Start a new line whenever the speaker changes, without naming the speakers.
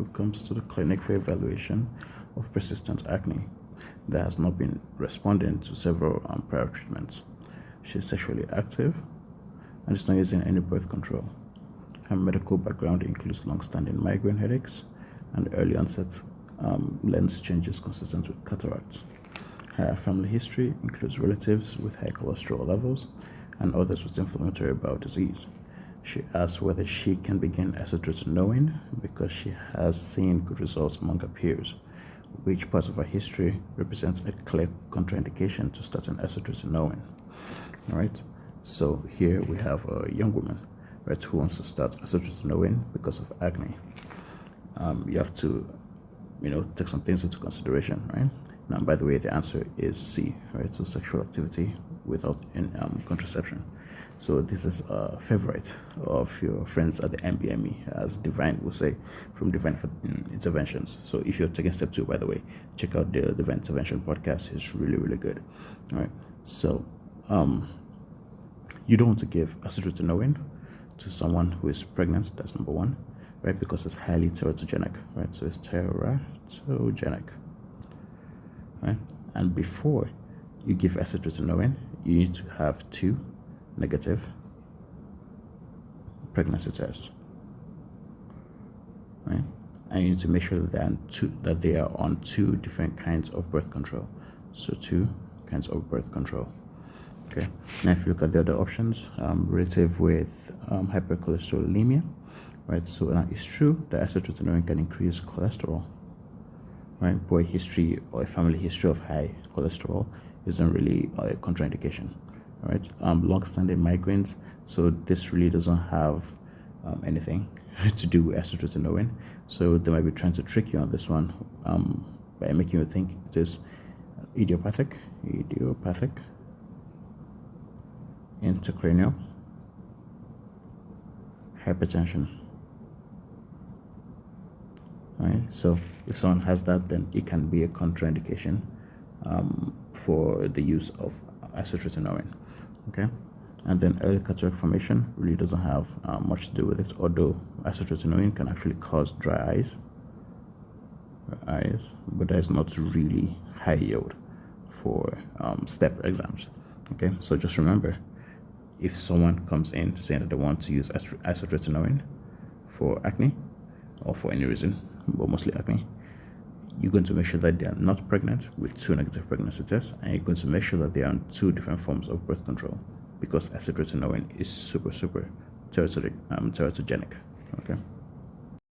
who comes to the clinic for evaluation of persistent acne that has not been responding to several prior treatments. She is sexually active and is not using any birth control. Her medical background includes long-standing migraine headaches and early onset lens changes consistent with cataracts. Her family history includes relatives with high cholesterol levels and others with inflammatory bowel disease. She asks whether she can begin acetylcholine because she has seen good results among her peers. Which part of her history represents a clear contraindication to starting acetylcholine? All right, so here we have a young woman, right, who wants to start acetylcholine because of acne. You have to, take some things into consideration, right? Now, by the way, the answer is C, right? So sexual activity without contraception. So this is a favorite of your friends at the MBME, as Divine will say, from Divine Interventions. So if you're taking step 2, by the way, check out the Divine Intervention podcast. It's really, really good. All right. So you don't want to give acetylcholine to someone who is pregnant. That's number 1, right? Because it's highly teratogenic, right? So it's teratogenic, right? And before you give acetylcholine, you need to have 2 negative pregnancy tests, right? And you need to make sure that they are on 2 different kinds of birth control. So 2 kinds of birth control. Okay. Now, if you look at the other options, relative with hypercholesterolemia, right? So now it's true that acetylcholine can increase cholesterol, right? But a history or a family history of high cholesterol isn't really a contraindication. Right, long-standing migraines. So this really doesn't have anything to do with acetylcholine. So they might be trying to trick you on this one by making you think it is idiopathic, intracranial hypertension. Right. So if someone has that, then it can be a contraindication for the use of acetylcholine. Okay, and then early cataract formation really doesn't have much to do with it, although acetylcholine can actually cause dry eyes, but that is not really high yield for step exams. Okay, so just remember, if someone comes in saying that they want to use acetylcholine for acne or for any reason, but mostly acne, you're going to make sure that they are not pregnant with 2 negative pregnancy tests, and you're going to make sure that they are on 2 different forms of birth control, because acetylcholine is super teratogenic. Okay.